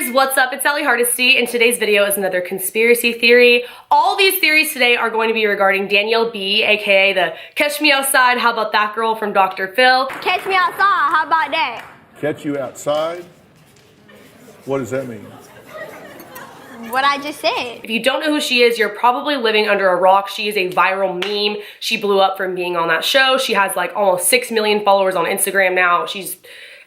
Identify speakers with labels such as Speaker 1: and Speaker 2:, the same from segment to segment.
Speaker 1: YouTubers, what's up? It's Sally Hardesty, and today's video is another conspiracy theory. All these theories today are going to be regarding Danielle B, aka the Catch Me Outside, how about that girl from Dr. Phil.
Speaker 2: Catch me outside, how about that?
Speaker 3: Catch you outside? What does that mean?
Speaker 2: What I just said.
Speaker 1: If you don't know who she is, you're probably living under a rock. She is a viral meme. She blew up from being on that show. She has like almost 6 million followers on Instagram now. She's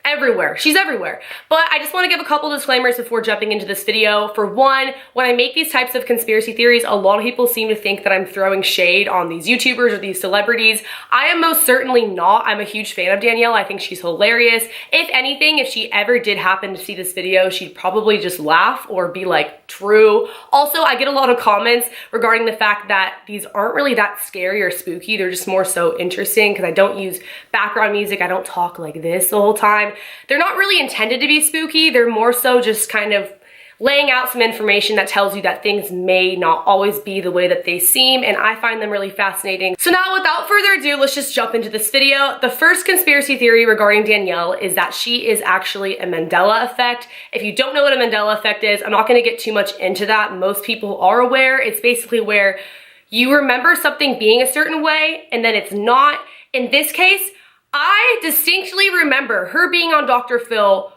Speaker 1: everywhere. She's everywhere. But I just want to give a couple disclaimers before jumping into this video. For one, when I make these types of conspiracy theories, a lot of people seem to think that I'm throwing shade on these YouTubers or these celebrities. I am most certainly not. I'm a huge fan of Danielle. I think she's hilarious. If anything, if she ever did happen to see this video, she'd probably just laugh or be like, true. Also, I get a lot of comments regarding the fact that these aren't really that scary or spooky. They're just more so interesting because I don't use background music. I don't talk like this the whole time. They're not really intended to be spooky. They're more so just kind of laying out some information that tells you that things may not always be the way that they seem, and I find them really fascinating. So now, without further ado, let's just jump into this video. The first conspiracy theory regarding Danielle is that she is actually a Mandela effect. If you don't know what a Mandela effect is, I'm not gonna get too much into that. Most people are aware. It's basically where you remember something being a certain way, and then it's not. In this case, I distinctly remember her being on Dr. Phil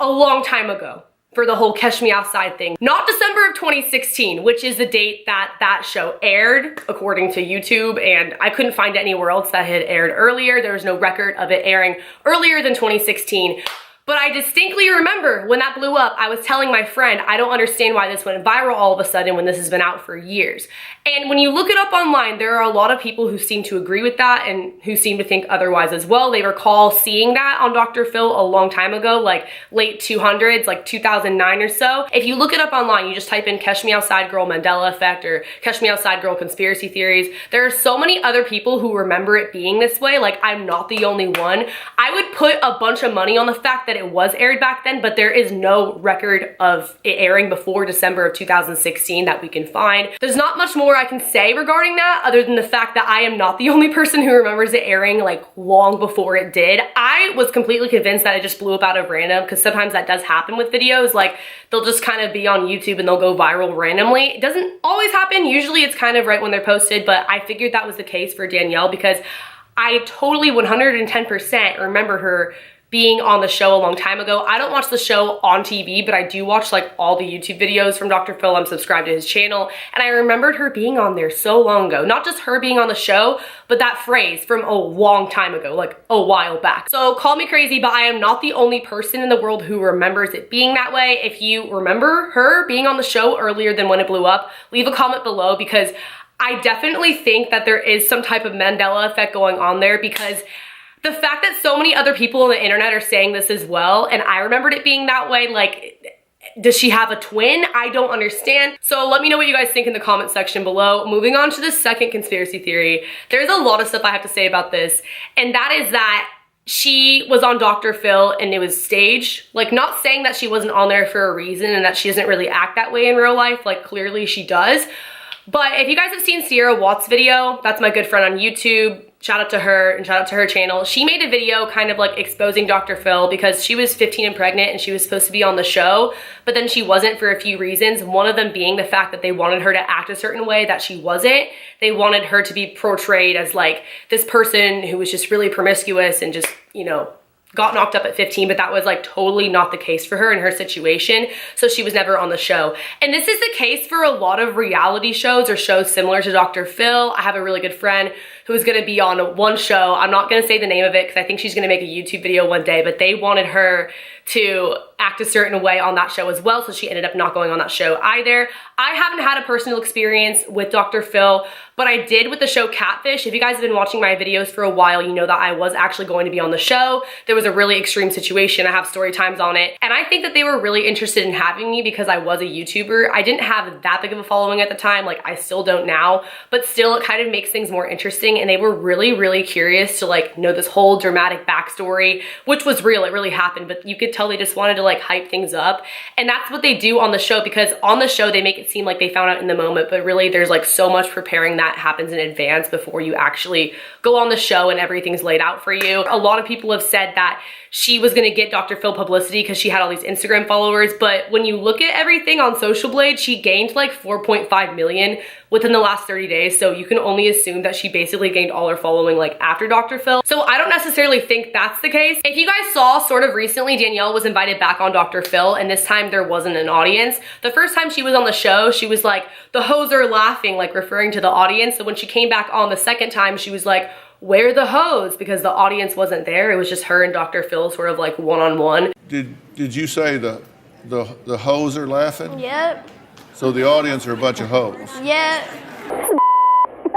Speaker 1: a long time ago for the whole Catch Me Outside thing. Not December of 2016, which is the date that that show aired, according to YouTube, and I couldn't find it anywhere else that had aired earlier. There was no record of it airing earlier than 2016. But I distinctly remember when that blew up, I was telling my friend, I don't understand why this went viral all of a sudden when this has been out for years. And when you look it up online, there are a lot of people who seem to agree with that and who seem to think otherwise as well. They recall seeing that on Dr. Phil a long time ago, like late 200s, like 2009 or so. If you look it up online, you just type in Catch Me Outside Girl Mandela Effect or Catch Me Outside Girl Conspiracy Theories. There are so many other people who remember it being this way. Like, I'm not the only one. I would put a bunch of money on the fact that it was aired back then, but there is no record of it airing before December of 2016 that we can find. There's not much more I can say regarding that other than the fact that I am not the only person who remembers it airing like long before it did. I was completely convinced that it just blew up out of random, because sometimes that does happen with videos. Like, they'll just kind of be on YouTube and they'll go viral randomly. It doesn't always happen. Usually it's kind of right when they're posted, but I figured that was the case for Danielle because I totally 110% remember her being on the show a long time ago. I don't watch the show on TV, but I do watch like all the YouTube videos from Dr. Phil. I'm subscribed to his channel, and I remembered her being on there so long ago. Not just her being on the show, but that phrase from a long time ago, like a while back. So call me crazy, but I am not the only person in the world who remembers it being that way. If you remember her being on the show earlier than when it blew up, leave a comment below, because I definitely think that there is some type of Mandela effect going on there, because the fact that so many other people on the internet are saying this as well, and I remembered it being that way, like, does she have a twin? I don't understand. So let me know what you guys think in the comment section below. Moving on to the second conspiracy theory, there's a lot of stuff I have to say about this, and that is that she was on Dr. Phil and it was staged. Like, not saying that she wasn't on there for a reason and that she doesn't really act that way in real life, like clearly she does. But if you guys have seen Sierra Watts' video, that's my good friend on YouTube, shout out to her and shout out to her channel. She made a video kind of like exposing Dr. Phil because she was 15 and pregnant and she was supposed to be on the show, but then she wasn't for a few reasons. One of them being the fact that they wanted her to act a certain way that she wasn't. They wanted her to be portrayed as like this person who was just really promiscuous and just, you know, got knocked up at 15, but that was like totally not the case for her in her situation. So she was never on the show. And this is the case for a lot of reality shows or shows similar to Dr. Phil. I have a really good friend who is gonna be on one show. I'm not gonna say the name of it because I think she's gonna make a YouTube video one day, but they wanted her to act a certain way on that show as well, so she ended up not going on that show either. I haven't had a personal experience with Dr. Phil, but I did with the show Catfish. If you guys have been watching my videos for a while, you know that I was actually going to be on the show. There was a really extreme situation. I have story times on it, and I think that they were really interested in having me because I was a YouTuber. I didn't have that big of a following at the time, like I still don't now, but still it kind of makes things more interesting everything, and they were really curious to like know this whole dramatic backstory, which was real, it really happened, but you could tell they just wanted to like hype things up. And that's what they do on the show, because on the show they make it seem like they found out in the moment, but really there's like so much preparing that happens in advance before you actually go on the show and everything's laid out for you. A lot of people have said that she was gonna get Dr. Phil publicity because she had all these Instagram followers, but when you look at everything on Social Blade, she gained like 4.5 million within the last 30 days, so you can only assume that she basically gained all her following like after Dr. Phil. So I don't necessarily think that's the case. If you guys saw sort of recently, Danielle was invited back on Dr. Phil, and this time there wasn't an audience. The first time she was on the show, she was like, the hoes are laughing, like referring to the audience. So when she came back on the second time, she was like, where are the hoes? Because the audience wasn't there. It was just her and Dr. Phil sort of like one-on-one.
Speaker 3: Did you say the hoes are laughing?
Speaker 2: Yep.
Speaker 3: So the audience are a bunch of hoes.
Speaker 2: Yep.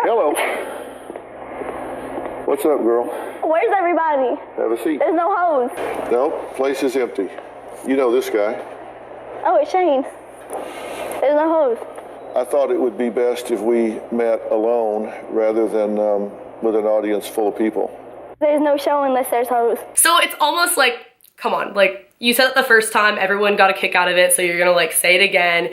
Speaker 3: Hello. What's up, girl?
Speaker 2: Where's everybody?
Speaker 3: Have a seat.
Speaker 2: There's no hoes.
Speaker 3: No, place is empty. You know this guy.
Speaker 2: Oh, it's Shane. There's no hoes.
Speaker 3: I thought it would be best if we met alone rather than with an audience full of people.
Speaker 2: There's no show unless there's hoes.
Speaker 1: So it's almost like, come on, like you said it the first time, everyone got a kick out of it, so you're gonna like say it again.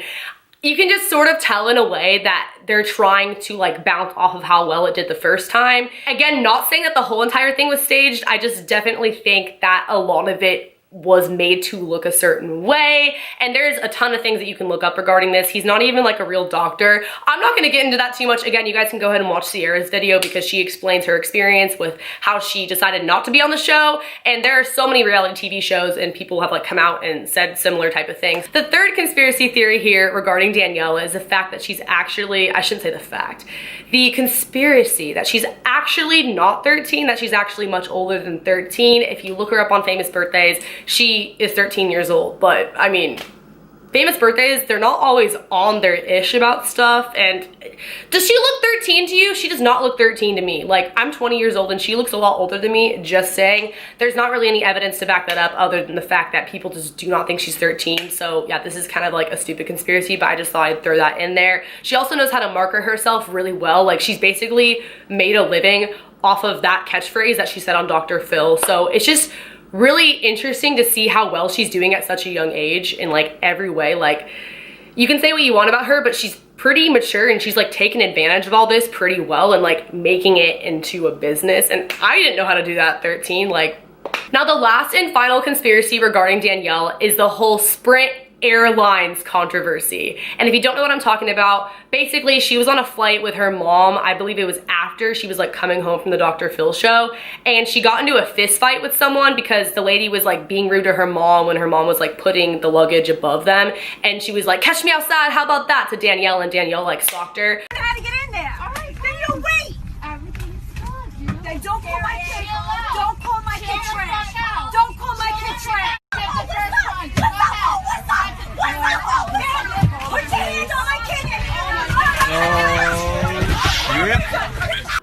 Speaker 1: You can just sort of tell in a way that they're trying to like bounce off of how well it did the first time. Again, not saying that the whole entire thing was staged, I just definitely think that a lot of it was made to look a certain way, and there's a ton of things that you can look up regarding this. He's not even like a real doctor. I'm not gonna get into that too much. Again, you guys can go ahead and watch Sierra's video because she explains her experience with how she decided not to be on the show, and there are so many reality TV shows and people have like come out and said similar type of things. The third conspiracy theory here regarding Danielle is the fact that she's actually, I shouldn't say the fact, the conspiracy that she's actually not 13, that she's actually much older than 13. If you look her up on famous birthdays, she is 13 years old, but I mean, famous birthdays, they're not always on their ish about stuff. And does she look 13 to you? She does not look 13 to me. Like, I'm 20 years old and she looks a lot older than me, just saying. There's not really any evidence to back that up other than the fact that people just do not think she's 13. So yeah, this is kind of like a stupid conspiracy, but I just thought I'd throw that in there. She also knows how to market herself really well. Like, she's basically made a living off of that catchphrase that she said on Dr. Phil. So it's just really interesting to see how well she's doing at such a young age in like every way. Like, you can say what you want about her, but she's pretty mature and she's like taken advantage of all this pretty well and like making it into a business. And I didn't know how to do that at 13. Like, now the last and final conspiracy regarding Danielle is the whole Sprint Airlines controversy. And if you don't know what I'm talking about, basically she was on a flight with her mom. I believe it was after she was like coming home from the Dr. Phil show, and she got into a fist fight with someone because the lady was like being rude to her mom when her mom was like putting the luggage above them, and she was like, catch me outside, how about that, to Danielle, and Danielle like stalked her.
Speaker 4: I had to get in there. All right, then you wait. Everything's good. Then don't call my kid. Don't call my kid trash. Don't call my kid trash.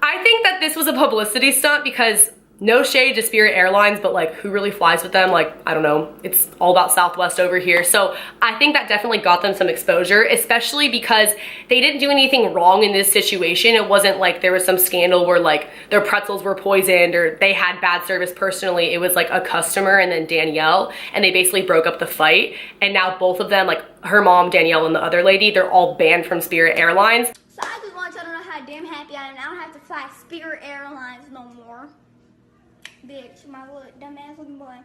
Speaker 1: I think that this was a publicity stunt because no shade to Spirit Airlines, but like, who really flies with them? Like, I don't know, it's all about Southwest over here. So I think that definitely got them some exposure, especially because they didn't do anything wrong in this situation. It wasn't like there was some scandal where like their pretzels were poisoned or they had bad service personally. It was like a customer and then Danielle, and they basically broke up the fight. And now both of them, like her mom, Danielle, and the other lady, they're all banned from Spirit Airlines.
Speaker 2: So I just want y'all to know how damn happy I am. I don't have to fly Spirit Airlines no more. Bitch, my little dumbass looking boy.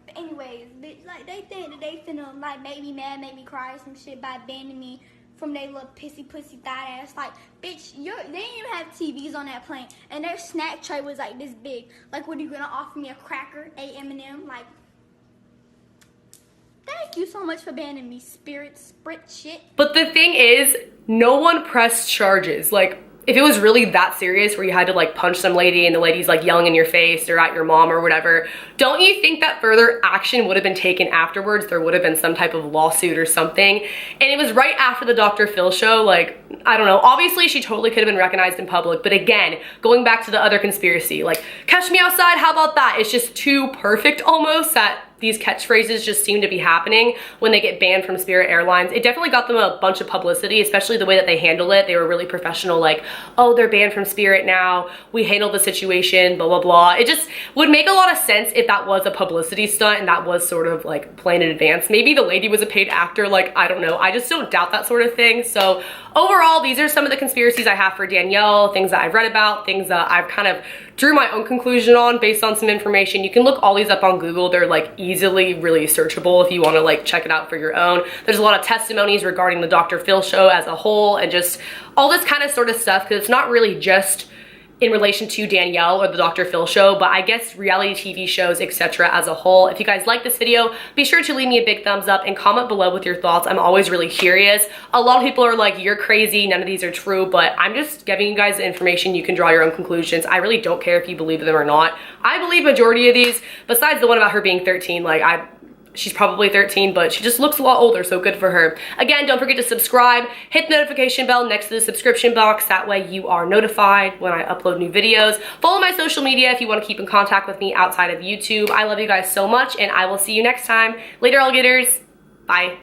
Speaker 2: But anyways, bitch, like they think that they finna like make me mad, make me cry some shit by banning me from their little pissy pussy thigh ass. Like, bitch, they didn't even have TVs on that plane, and their snack tray was like this big. Like, what are you gonna offer me, a cracker, a M&M? Like, thank you so much for banning me, Sprint shit.
Speaker 1: But the thing is, no one pressed charges. Like, if it was really that serious where you had to like punch some lady and the lady's like yelling in your face or at your mom or whatever, don't you think that further action would have been taken afterwards? There would have been some type of lawsuit or something. And it was right after the Dr. Phil show. Like, I don't know, obviously she totally could have been recognized in public, but again, going back to the other conspiracy, like, catch me outside, how about that? It's just too perfect almost that these catchphrases just seem to be happening when they get banned from Spirit Airlines. It definitely got them a bunch of publicity, especially the way that they handle it. They were really professional, like, oh, they're banned from Spirit now, we handled the situation, blah, blah, blah. It just would make a lot of sense if that was a publicity stunt and that was sort of like planned in advance. Maybe the lady was a paid actor, like, I don't know. I just don't doubt that sort of thing. So overall, these are some of the conspiracies I have for Danielle, things that I've read about, things that I've kind of drew my own conclusion on based on some information. You can look all these up on Google. They're like easily really searchable if you want to like check it out for your own. There's a lot of testimonies regarding the Dr. Phil show as a whole and just all this kind of sort of stuff, because it's not really just in relation to Danielle or the Dr. Phil show, but I guess reality TV shows, etc. as a whole. If you guys like this video, be sure to leave me a big thumbs up and comment below with your thoughts. I'm always really curious. A lot of people are like, you're crazy, none of these are true, but I'm just giving you guys the information. You can draw your own conclusions. I really don't care if you believe them or not. I believe majority of these, besides the one about her being 13, like she's probably 13, but she just looks a lot older, so good for her. Again, don't forget to subscribe, hit the notification bell next to the subscription box. That way you are notified when I upload new videos. Follow my social media if you want to keep in contact with me outside of YouTube. I love you guys so much, and I will see you next time. Later, alligators. Bye.